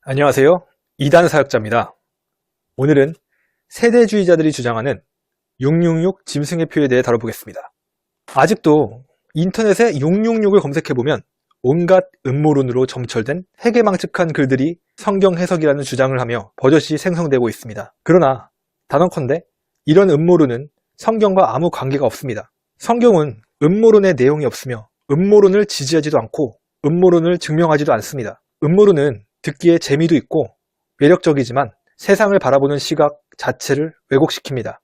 안녕하세요. 이단 사역자입니다. 오늘은 세대주의자들이 주장하는 666 짐승의표에 대해 다뤄보겠습니다. 아직도 인터넷에 666을 검색해보면 온갖 음모론으로 점철된 해괴망측한 글들이 성경 해석이라는 주장을 하며 버젓이 생성되고 있습니다. 그러나 단언컨대 이런 음모론은 성경과 아무 관계가 없습니다. 성경은 음모론의 내용이 없으며 음모론을 지지하지도 않고 음모론을 증명하지도 않습니다. 음모론은 듣기에 재미도 있고 매력적이지만 세상을 바라보는 시각 자체를 왜곡시킵니다.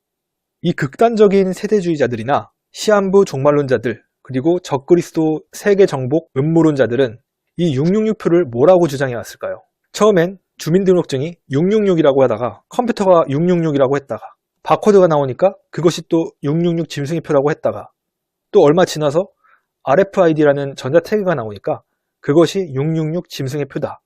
이 극단적인 세대주의자들이나 시한부 종말론자들 그리고 적그리스도 세계 정복 음모론자들은 이 666표를 뭐라고 주장해 왔을까요? 처음엔 주민등록증이 666이라고 하다가 컴퓨터가 666이라고 했다가 바코드가 나오니까 그것이 또 666 짐승의 표라고 했다가 또 얼마 지나서 RFID라는 전자태그가 나오니까 그것이 666 짐승의 표다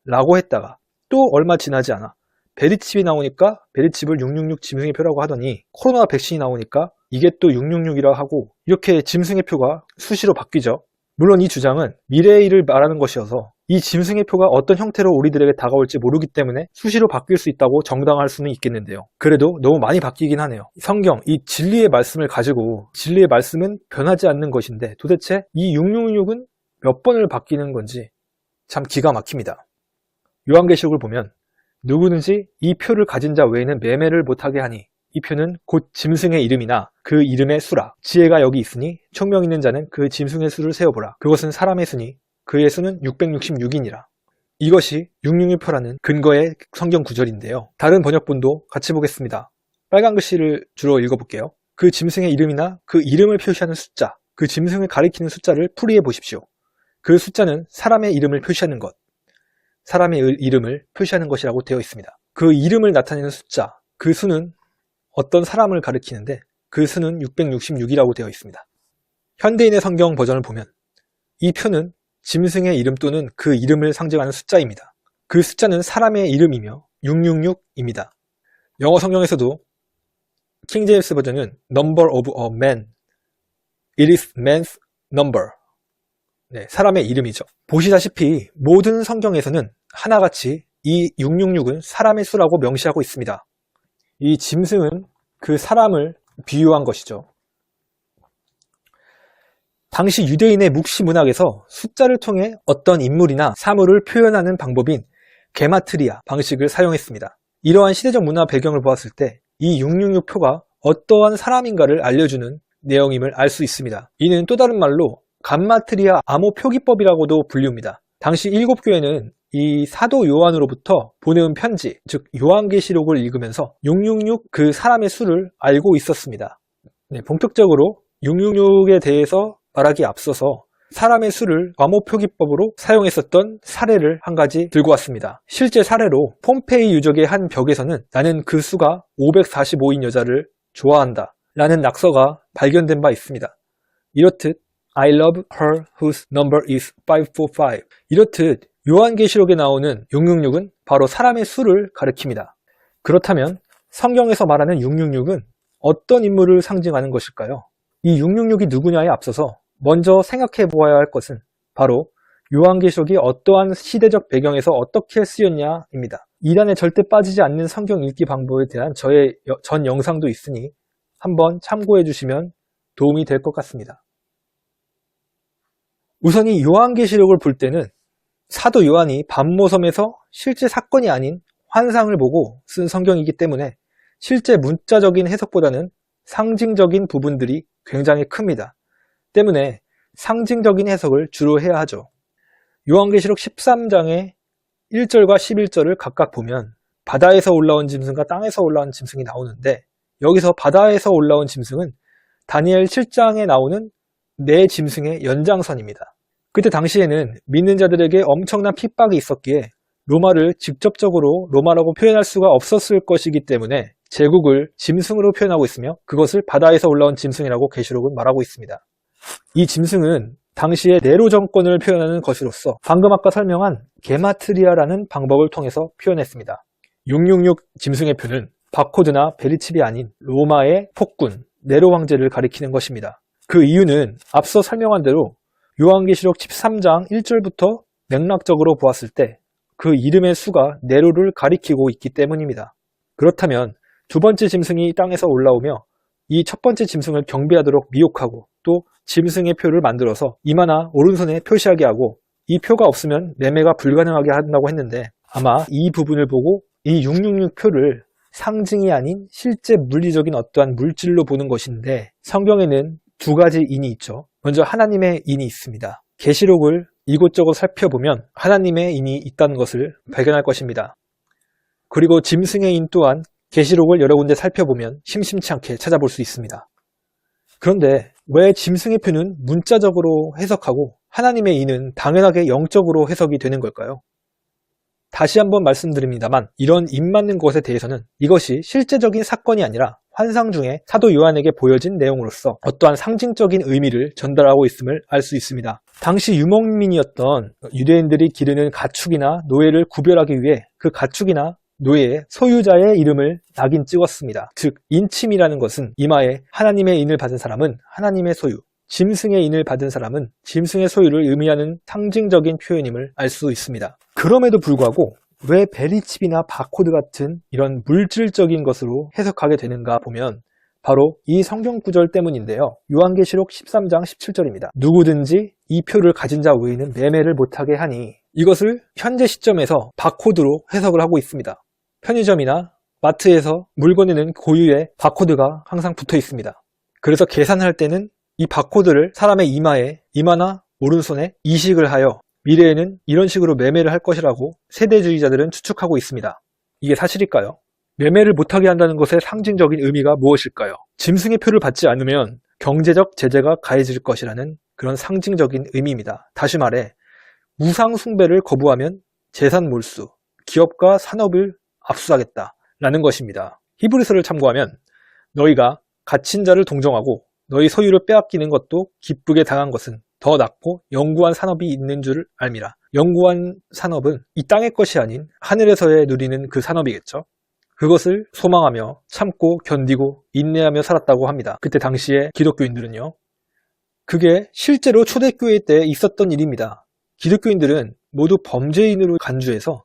라고 했다가 또 얼마 지나지 않아 베리칩이 나오니까 베리칩을 666 짐승의 표라고 하더니 코로나 백신이 나오니까 이게 또 666이라고 하고 이렇게 짐승의 표가 수시로 바뀌죠. 물론 이 주장은 미래의 일을 말하는 것이어서 이 짐승의 표가 어떤 형태로 우리들에게 다가올지 모르기 때문에 수시로 바뀔 수 있다고 정당화할 수는 있겠는데요. 그래도 너무 많이 바뀌긴 하네요. 성경, 이 진리의 말씀을 가지고 진리의 말씀은 변하지 않는 것인데 도대체 이 666은 몇 번을 바뀌는 건지 참 기가 막힙니다. 요한계시록을 보면 누구든지 이 표를 가진 자 외에는 매매를 못하게 하니 이 표는 곧 짐승의 이름이나 그 이름의 수라. 지혜가 여기 있으니 총명 있는 자는 그 짐승의 수를 세어보라. 그것은 사람의 수니 그의 수는 666이니라. 이것이 666표라는 근거의 성경 구절인데요. 다른 번역본도 같이 보겠습니다. 빨간 글씨를 주로 읽어볼게요. 그 짐승의 이름이나 그 이름을 표시하는 숫자, 그 짐승을 가리키는 숫자를 풀이해 보십시오. 그 숫자는 사람의 이름을 표시하는 것, 사람의 이름을 표시하는 것이라고 되어 있습니다. 그 이름을 나타내는 숫자, 그 수는 어떤 사람을 가리키는데 그 수는 666이라고 되어 있습니다. 현대인의 성경 버전을 보면 이 표는 짐승의 이름 또는 그 이름을 상징하는 숫자입니다. 그 숫자는 사람의 이름이며 666입니다. 영어 성경에서도 킹 제임스 버전은 Number of a man, It is man's number. 네, 사람의 이름이죠. 보시다시피 모든 성경에서는 하나같이 이 666은 사람의 수라고 명시하고 있습니다. 이 짐승은 그 사람을 비유한 것이죠. 당시 유대인의 묵시 문학에서 숫자를 통해 어떤 인물이나 사물을 표현하는 방법인 게마트리아 방식을 사용했습니다. 이러한 시대적 문화 배경을 보았을 때 이 666표가 어떠한 사람인가를 알려주는 내용임을 알 수 있습니다. 이는 또 다른 말로 감마트리아 암호 표기법이라고도 불립니다. 당시 7교회는 이 사도 요한으로부터 보내온 편지, 즉 요한계시록을 읽으면서 666 그 사람의 수를 알고 있었습니다. 네, 본격적으로 666에 대해서 말하기에 앞서서 사람의 수를 암호 표기법으로 사용했었던 사례를 한 가지 들고 왔습니다. 실제 사례로 폼페이 유적의 한 벽에서는 나는 그 수가 545인 여자를 좋아한다 라는 낙서가 발견된 바 있습니다. 이렇듯 I love her whose number is 545. 이렇듯 요한계시록에 나오는 666은 바로 사람의 수를 가리킵니다. 그렇다면 성경에서 말하는 666은 어떤 인물을 상징하는 것일까요? 이 666이 누구냐에 앞서서 먼저 생각해 보아야 할 것은 바로 요한계시록이 어떠한 시대적 배경에서 어떻게 쓰였냐입니다. 이단에 절대 빠지지 않는 성경 읽기 방법에 대한 저의 전 영상도 있으니 한번 참고해 주시면 도움이 될 것 같습니다. 우선 이 요한계시록을 볼 때는 사도 요한이 밤모섬에서 실제 사건이 아닌 환상을 보고 쓴 성경이기 때문에 실제 문자적인 해석보다는 상징적인 부분들이 굉장히 큽니다. 때문에 상징적인 해석을 주로 해야 하죠. 요한계시록 13장의 1절과 11절을 각각 보면 바다에서 올라온 짐승과 땅에서 올라온 짐승이 나오는데 여기서 바다에서 올라온 짐승은 다니엘 7장에 나오는 네 짐승의 연장선입니다. 그때 당시에는 믿는 자들에게 엄청난 핍박이 있었기에 로마를 직접적으로 로마라고 표현할 수가 없었을 것이기 때문에 제국을 짐승으로 표현하고 있으며 그것을 바다에서 올라온 짐승이라고 계시록은 말하고 있습니다. 이 짐승은 당시의 네로 정권을 표현하는 것으로서 방금 아까 설명한 게마트리아라는 방법을 통해서 표현했습니다. 666 짐승의 표는 바코드나 베리칩이 아닌 로마의 폭군, 네로 황제를 가리키는 것입니다. 그 이유는 앞서 설명한 대로 요한계시록 13장 1절부터 맥락적으로 보았을 때 그 이름의 수가 네로를 가리키고 있기 때문입니다. 그렇다면 두 번째 짐승이 땅에서 올라오며 이 첫 번째 짐승을 경배하도록 미혹하고 또 짐승의 표를 만들어서 이마나 오른손에 표시하게 하고 이 표가 없으면 매매가 불가능하게 한다고 했는데 아마 이 부분을 보고 이 666 표를 상징이 아닌 실제 물리적인 어떠한 물질로 보는 것인데 성경에는 두 가지 인이 있죠. 먼저 하나님의 인이 있습니다. 계시록을 이곳저곳 살펴보면 하나님의 인이 있다는 것을 발견할 것입니다. 그리고 짐승의 인 또한 계시록을 여러 군데 살펴보면 심심치 않게 찾아볼 수 있습니다. 그런데 왜 짐승의 표는 문자적으로 해석하고 하나님의 인은 당연하게 영적으로 해석이 되는 걸까요? 다시 한번 말씀드립니다만 이런 인 맞는 것에 대해서는 이것이 실제적인 사건이 아니라 환상 중에 사도 요한에게 보여진 내용으로서 어떠한 상징적인 의미를 전달하고 있음을 알 수 있습니다. 당시 유목민이었던 유대인들이 기르는 가축이나 노예를 구별하기 위해 그 가축이나 노예의 소유자의 이름을 낙인 찍었습니다. 즉 인침이라는 것은 이마에 하나님의 인을 받은 사람은 하나님의 소유, 짐승의 인을 받은 사람은 짐승의 소유를 의미하는 상징적인 표현임을 알 수 있습니다. 그럼에도 불구하고 왜 베리칩이나 바코드 같은 이런 물질적인 것으로 해석하게 되는가 보면 바로 이 성경 구절 때문인데요. 요한계시록 13장 17절입니다. 누구든지 이 표를 가진 자 외에는 매매를 못하게 하니 이것을 현재 시점에서 바코드로 해석을 하고 있습니다. 편의점이나 마트에서 물건에는 고유의 바코드가 항상 붙어 있습니다. 그래서 계산할 때는 이 바코드를 사람의 이마나 오른손에 이식을 하여 미래에는 이런 식으로 매매를 할 것이라고 세대주의자들은 추측하고 있습니다. 이게 사실일까요? 매매를 못하게 한다는 것의 상징적인 의미가 무엇일까요? 짐승의 표를 받지 않으면 경제적 제재가 가해질 것이라는 그런 상징적인 의미입니다. 다시 말해 우상 숭배를 거부하면 재산 몰수, 기업과 산업을 압수하겠다라는 것입니다. 히브리서를 참고하면 너희가 갇힌 자를 동정하고 너희 소유를 빼앗기는 것도 기쁘게 당한 것은 더 낫고 영구한 산업이 있는 줄 알미라. 영구한 산업은 이 땅의 것이 아닌 하늘에서의 누리는 그 산업이겠죠. 그것을 소망하며 참고 견디고 인내하며 살았다고 합니다. 그때 당시에 기독교인들은요. 그게 실제로 초대교회 때 있었던 일입니다. 기독교인들은 모두 범죄인으로 간주해서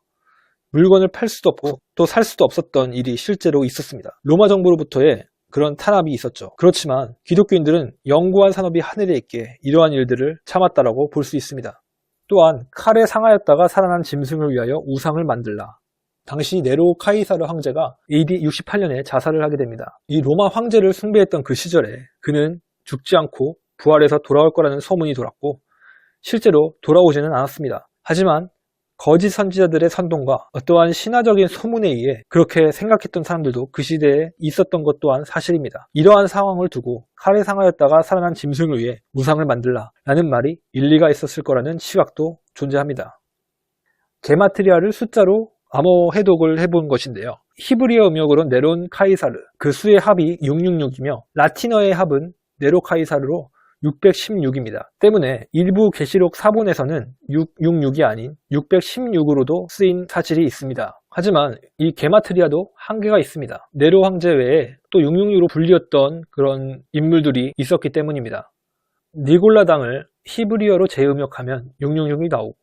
물건을 팔 수도 없고 또 살 수도 없었던 일이 실제로 있었습니다. 로마 정부로부터의 그런 탄압이 있었죠. 그렇지만 기독교인들은 영구한 산업이 하늘에 있게 이러한 일들을 참았다라고 볼 수 있습니다. 또한 칼에 상하였다가 살아난 짐승을 위하여 우상을 만들라. 당시 네로 카이사르 황제가 AD 68년에 자살을 하게 됩니다. 이 로마 황제를 숭배했던 그 시절에 그는 죽지 않고 부활해서 돌아올 거라는 소문이 돌았고 실제로 돌아오지는 않았습니다. 하지만 거짓 선지자들의 선동과 어떠한 신화적인 소문에 의해 그렇게 생각했던 사람들도 그 시대에 있었던 것 또한 사실입니다. 이러한 상황을 두고 칼에 상하였다가 살아난 짐승을 위해 우상을 만들라 라는 말이 일리가 있었을 거라는 시각도 존재합니다. 게마트리아를 숫자로 암호 해독을 해본 것인데요. 히브리어 음역으로는 네론 카이사르, 그 수의 합이 666이며 라틴어의 합은 네로 카이사르로 616입니다. 때문에 일부 계시록 사본에서는 666이 아닌 616으로도 쓰인 사실이 있습니다. 하지만 이 게마트리아도 한계가 있습니다. 네로 황제 외에 또 666으로 불리었던 그런 인물들이 있었기 때문입니다. 니골라당을 히브리어로 재음역하면 666이 나오고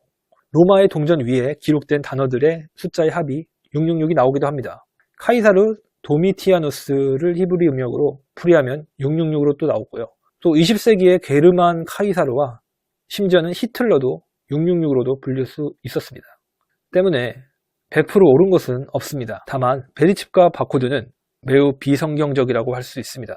로마의 동전 위에 기록된 단어들의 숫자의 합이 666이 나오기도 합니다. 카이사르 도미티아누스를 히브리 음역으로 풀이하면 666으로 또 나오고요. 또 20세기의 게르만 카이사르와 심지어는 히틀러도 666으로도 불릴 수 있었습니다. 때문에 100% 옳은 것은 없습니다. 다만 베리칩과 바코드는 매우 비성경적이라고 할 수 있습니다.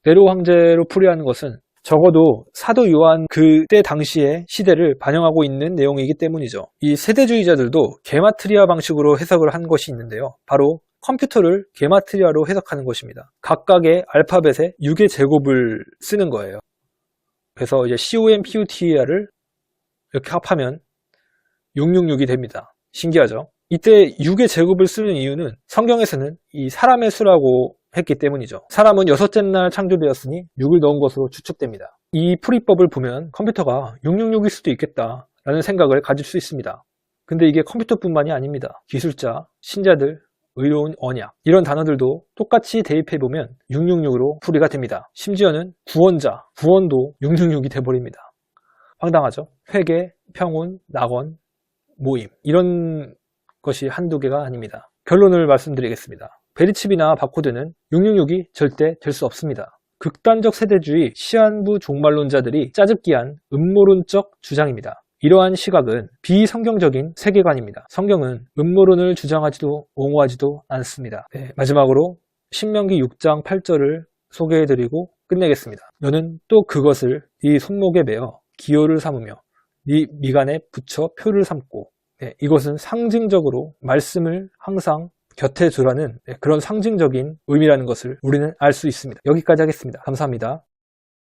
네로 황제로 풀이하는 것은 적어도 사도 요한 그때 당시의 시대를 반영하고 있는 내용이기 때문이죠. 이 세대주의자들도 게마트리아 방식으로 해석을 한 것이 있는데요. 바로 컴퓨터를 게마트리아로 해석하는 것입니다. 각각의 알파벳의 6의 제곱을 쓰는 거예요. 그래서 이제 COMPUTER를 이렇게 합하면 666이 됩니다. 신기하죠? 이때 6의 제곱을 쓰는 이유는 성경에서는 이 사람의 수라고 했기 때문이죠. 사람은 6째 날 창조되었으니 6을 넣은 것으로 추측됩니다. 이 풀이법을 보면 컴퓨터가 666일 수도 있겠다라는 생각을 가질 수 있습니다. 근데 이게 컴퓨터뿐만이 아닙니다. 기술자, 신자들, 의로운 언약 이런 단어들도 똑같이 대입해보면 666으로 풀이가 됩니다. 심지어는 구원자, 구원도 666이 돼버립니다. 황당하죠? 회개, 평온, 낙원, 모임 이런 것이 한두 개가 아닙니다. 결론을 말씀드리겠습니다. 베리칩이나 바코드는 666이 절대 될 수 없습니다. 극단적 세대주의 시한부 종말론자들이 짜깁기한 음모론적 주장입니다. 이러한 시각은 비성경적인 세계관입니다. 성경은 음모론을 주장하지도 옹호하지도 않습니다. 마지막으로 신명기 6장 8절을 소개해드리고 끝내겠습니다. 너는 또 그것을 네 손목에 매어 기호를 삼으며 네 미간에 붙여 표를 삼고, 이것은 상징적으로 말씀을 항상 곁에 두라는 그런 상징적인 의미라는 것을 우리는 알 수 있습니다. 여기까지 하겠습니다. 감사합니다.